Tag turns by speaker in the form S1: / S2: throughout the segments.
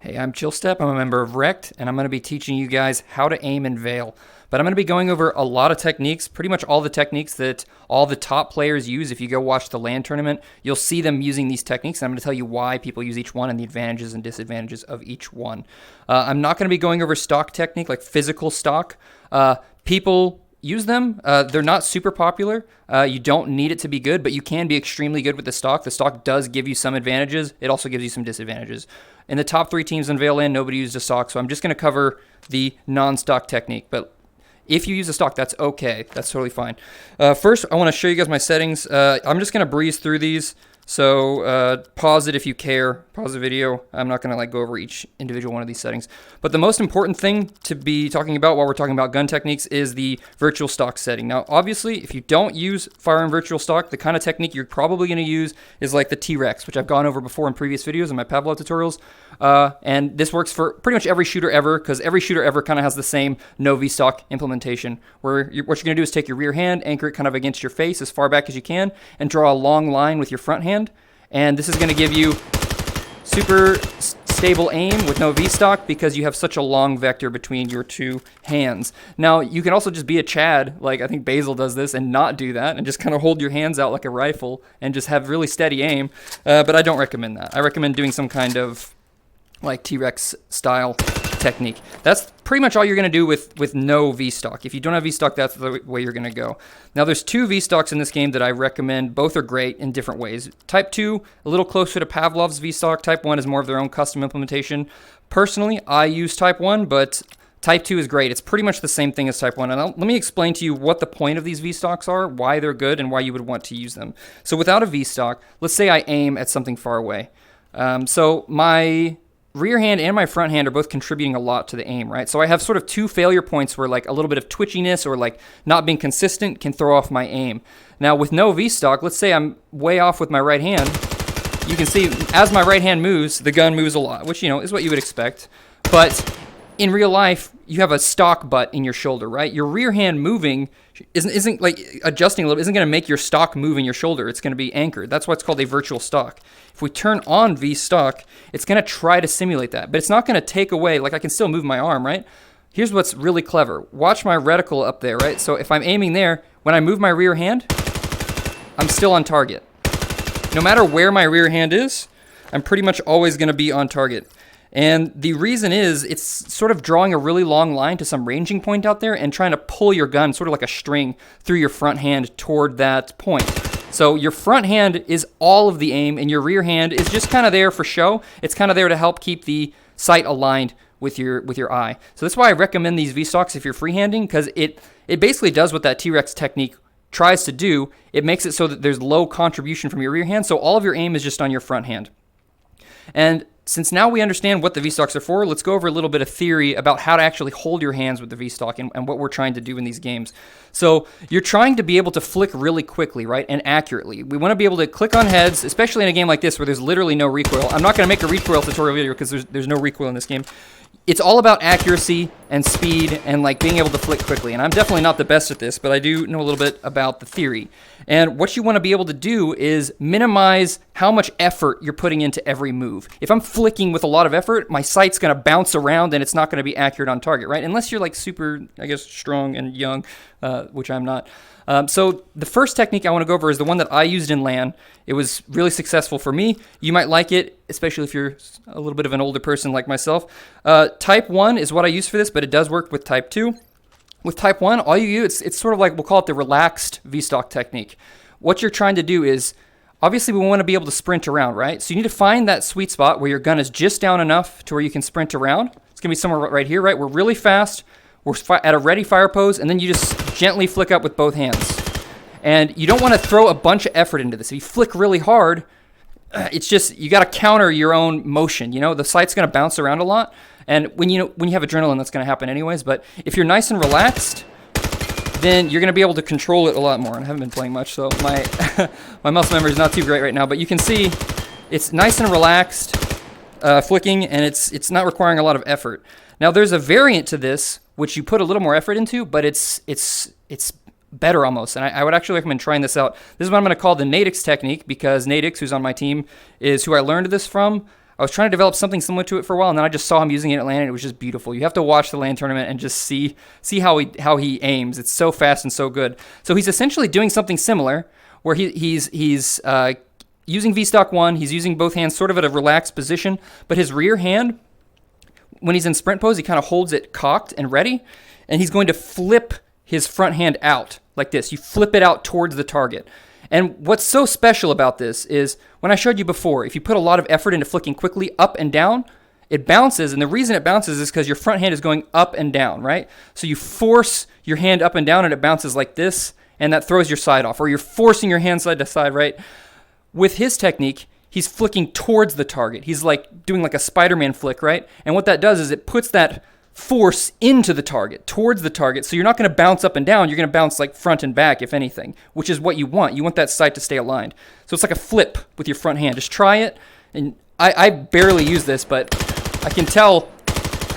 S1: Hey, I'm Chillstep. I'm a member of Rect, and I'm going to be teaching you guys how to aim in Vail. But I'm going to be going over a lot of techniques, pretty much all the techniques that all the top players use. If you go watch the LAN tournament, you'll see them using these techniques, and I'm going to tell you why people use each one and the advantages and disadvantages of each one. I'm not going to be going over stock technique, like physical stock. People use them. They're not super popular. You don't need it to be good, but you can be extremely good with the stock. The stock does give you some advantages. It also gives you some disadvantages. In the top 3 teams in Vail, nobody used a stock, so I'm just going to cover the non-stock technique. But if you use a stock, that's okay. That's totally fine. First, I want to show you guys my settings. I'm just going to breeze through these. So pause it if you care. Pause the video. I'm not going to go over each individual one of these settings. But the most important thing to be talking about while we're talking about gun techniques is the virtual stock setting. Now, obviously, if you don't use firearm virtual stock, the kind of technique you're probably going to use is like the T-Rex, which I've gone over before in previous videos in my Pavlov tutorials. And this works for pretty much every shooter ever, because every shooter ever kind of has the same no V-stock implementation, where what you're going to do is take your rear hand, anchor it kind of against your face as far back as you can, and draw a long line with your front hand. And this is going to give you super stable aim with no V-stock because you have such a long vector between your two hands. Now, you can also just be a Chad, like I think Basil does this, and not do that, and just kind of hold your hands out like a rifle and just have really steady aim. But I don't recommend that. I recommend doing some kind of like T-Rex style technique. That's pretty much all you're going to do with no V-stock. If you don't have V-stock, that's the way you're going to go. Now, there's 2 V-stocks in this game that I recommend. Both are great in different ways. Type 2, a little closer to Pavlov's V-stock. Type 1 is more of their own custom implementation. Personally, I use Type 1, but Type 2 is great. It's pretty much the same thing as Type 1. And let me explain to you what the point of these V-stocks are, why they're good, and why you would want to use them. So without a V-stock, let's say I aim at something far away. So my rear hand and my front hand are both contributing a lot to the aim, right? So I have sort of 2 failure points where like a little bit of twitchiness or like not being consistent can throw off my aim. Now with no V-stock, let's say I'm way off with my right hand. You can see as my right hand moves, the gun moves a lot, which, is what you would expect. But in real life, you have a stock butt in your shoulder, right? Your rear hand moving isn't like adjusting a little, isn't going to make your stock move in your shoulder. It's going to be anchored. That's why it's called a virtual stock. If we turn on V-stock, it's going to try to simulate that, but it's not going to take away, like I can still move my arm, right? Here's what's really clever. Watch my reticle up there, right? So if I'm aiming there, when I move my rear hand, I'm still on target. No matter where my rear hand is, I'm pretty much always going to be on target. And the reason is it's sort of drawing a really long line to some ranging point out there and trying to pull your gun sort of like a string through your front hand toward that point. So your front hand is all of the aim and your rear hand is just kind of there for show. It's kind of there to help keep the sight aligned with your eye. So that's why I recommend these V-stocks if you're freehanding, because it basically does what that T-Rex technique tries to do. It makes it so that there's low contribution from your rear hand, so all of your aim is just on your front hand. And since now we understand what the V-stocks are for, let's go over a little bit of theory about how to actually hold your hands with the V-stock and what we're trying to do in these games. So you're trying to be able to flick really quickly, right, and accurately. We want to be able to click on heads, especially in a game like this where there's literally no recoil. I'm not going to make a recoil tutorial video because there's no recoil in this game. It's all about accuracy and speed and like being able to flick quickly. And I'm definitely not the best at this, but I do know a little bit about the theory. And what you want to be able to do is minimize how much effort you're putting into every move. If I'm flicking with a lot of effort, my sight's going to bounce around and it's not going to be accurate on target, right? Unless you're like super, I guess, strong and young, which I'm not. So the first technique I want to go over is the one that I used in LAN. It was really successful for me. You might like it, especially if you're a little bit of an older person like myself. Type 1 is what I use for this, but it does work with Type 2. With Type 1, all you do, it's sort of like, we'll call it the relaxed V-stock technique. What you're trying to do is, obviously we want to be able to sprint around, right? So you need to find that sweet spot where your gun is just down enough to where you can sprint around. It's going to be somewhere right here, right? We're really fast. We're at a ready fire pose, and then you just gently flick up with both hands. And you don't want to throw a bunch of effort into this. If you flick really hard, it's just, you got to counter your own motion. The sight's going to bounce around a lot. And when you have adrenaline, that's going to happen anyways. But if you're nice and relaxed, then you're going to be able to control it a lot more. And I haven't been playing much, so my my muscle memory is not too great right now. But you can see it's nice and relaxed flicking, and it's not requiring a lot of effort. Now, there's a variant to this, which you put a little more effort into, but it's better almost. And I would actually recommend trying this out. This is what I'm going to call the Nadix technique, because Nadix, who's on my team, is who I learned this from. I was trying to develop something similar to it for a while, and then I just saw him using it at LAN, and it was just beautiful. You have to watch the LAN tournament and just see how he aims. It's so fast and so good. So he's essentially doing something similar, where he's using V-Stock 1. He's using both hands sort of at a relaxed position, but his rear hand, when he's in sprint pose, he kind of holds it cocked and ready, and he's going to flip his front hand out like this. You flip it out towards the target. And what's so special about this is, when I showed you before, if you put a lot of effort into flicking quickly up and down, it bounces. And the reason it bounces is because your front hand is going up and down, right? So you force your hand up and down and it bounces like this, and that throws your side off. Or you're forcing your hand side to side, right? With his technique, he's flicking towards the target. He's like doing like a Spider-Man flick, right? And what that does is it puts that force into the target, towards the target. So you're not going to bounce up and down. You're going to bounce like front and back, if anything, which is what you want. You want that sight to stay aligned. So it's like a flip with your front hand. Just try it. And I barely use this, but I can tell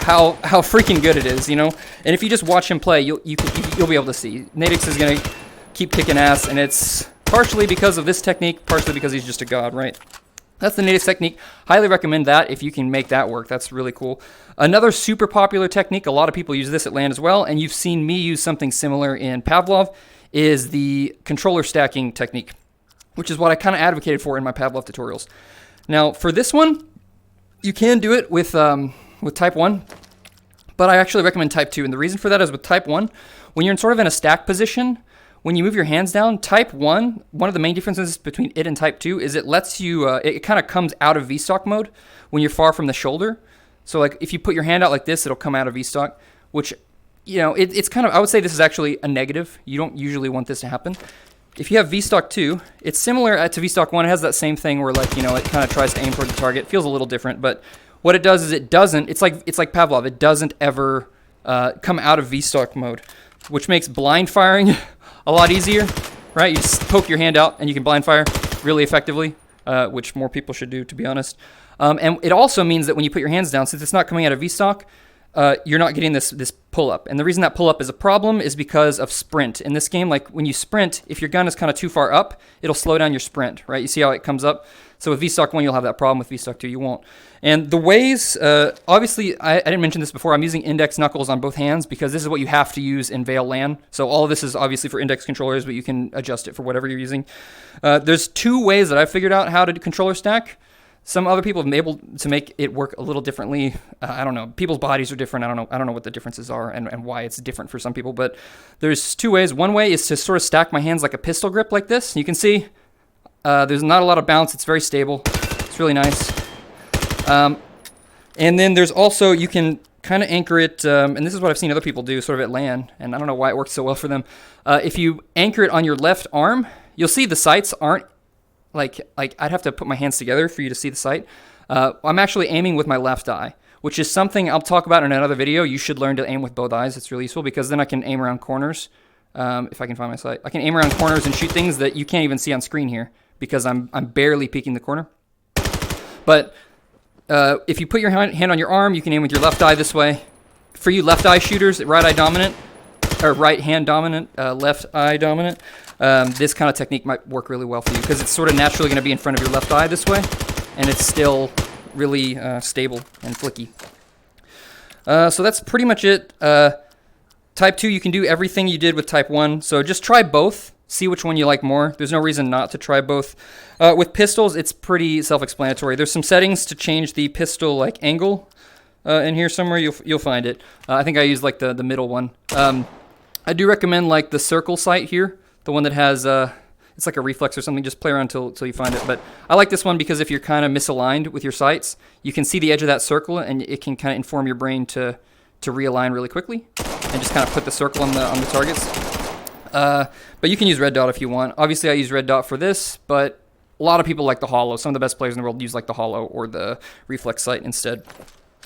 S1: how freaking good it is, you know? And if you just watch him play, you'll be able to see. Nadix is going to keep kicking ass, and it's partially because of this technique, partially because he's just a god, right? That's the Nadix technique. Highly recommend that if you can make that work. That's really cool. Another super popular technique, a lot of people use this at LAN as well, and you've seen me use something similar in Pavlov, is the controller stacking technique, which is what I kind of advocated for in my Pavlov tutorials. Now, for this one, you can do it with Type 1, but I actually recommend Type 2, and the reason for that is with Type 1, when you're in a stack position, when you move your hands down, Type 1, one of the main differences between it and Type 2 is it lets you, it kind of comes out of V-Stock mode when you're far from the shoulder. So like if you put your hand out like this, it'll come out of V-Stock, which, you know, it's kind of, I would say this is actually a negative. You don't usually want this to happen. If you have V-Stock 2, it's similar to V-Stock 1. It has that same thing where, like, you know, it kind of tries to aim toward the target. It feels a little different, but what it does is it doesn't, it's like Pavlov. It doesn't ever come out of V-Stock mode, which makes blind firing a lot easier, right? You just poke your hand out and you can blind fire really effectively, which more people should do, to be honest. And it also means that when you put your hands down, since it's not coming out of V-Stock, you're not getting this pull-up. And the reason that pull-up is a problem is because of sprint. In this game, like when you sprint, if your gun is kind of too far up, it'll slow down your sprint, right? You see how it comes up? So with V-Stock 1, you'll have that problem. With V-Stock 2, you won't. And the ways, obviously, I didn't mention this before. I'm using index knuckles on both hands because this is what you have to use in Vail LAN. So all of this is obviously for index controllers, but you can adjust it for whatever you're using. There's two ways that I've figured out how to do controller stack. Some other people have been able to make it work a little differently. I don't know. People's bodies are different. I don't know what the differences are and why it's different for some people. But there's two ways. One way is to sort of stack my hands like a pistol grip like this. You can see there's not a lot of bounce. It's very stable. It's really nice. And then there's also, you can kind of anchor it, and this is what I've seen other people do sort of at LAN, and I don't know why it works so well for them. If you anchor it on your left arm, you'll see the sights aren't like I'd have to put my hands together for you to see the sight. I'm actually aiming with my left eye, which is something I'll talk about in another video. You should learn to aim with both eyes. It's really useful because then I can aim around corners. If I can find my sight, I can aim around corners and shoot things that you can't even see on screen here because I'm barely peeking the corner. But if you put your hand on your arm, you can aim with your left eye this way. For you left eye shooters, right eye dominant, or right hand dominant, left eye dominant, this kind of technique might work really well for you because it's sort of naturally going to be in front of your left eye this way, and it's still really stable and flicky. So that's pretty much it. Type 2, you can do everything you did with Type 1, so just try both. See which one you like more. There's no reason not to try both. With pistols, it's pretty self-explanatory. There's some settings to change the pistol like angle in here somewhere. You'll find it. I think I used like the middle one. I do recommend like the circle sight here, the one that has it's like a reflex or something. Just play around till you find it. But I like this one because if you're kind of misaligned with your sights, you can see the edge of that circle, and it can kind of inform your brain to realign really quickly and just kind of put the circle on the targets. But you can use red dot if you want. Obviously, I use red dot for this, but a lot of people like the holo. Some of the best players in the world use like the holo or the reflex sight instead.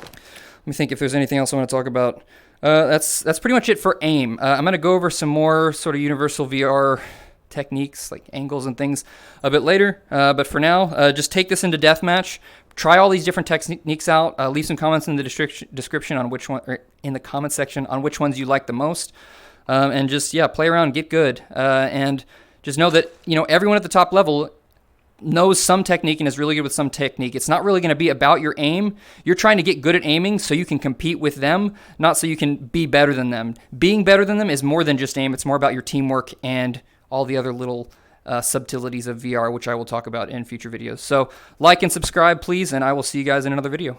S1: Let me think if there's anything else I want to talk about. That's pretty much it for aim. I'm going to go over some more sort of universal VR techniques, like angles and things, a bit later. But for now, just take this into deathmatch. Try all these different techniques out. Leave some comments in the description on which one, or in the comment section on which ones you like the most. And just, play around, get good. And just know that, everyone at the top level, knows some technique and is really good with some technique. It's not really going to be about your aim. You're trying to get good at aiming so you can compete with them, not so you can be better than them. Being better than them is more than just aim. It's more about your teamwork and all the other little subtleties of VR, which I will talk about in future videos. So like and subscribe, please, and I will see you guys in another video.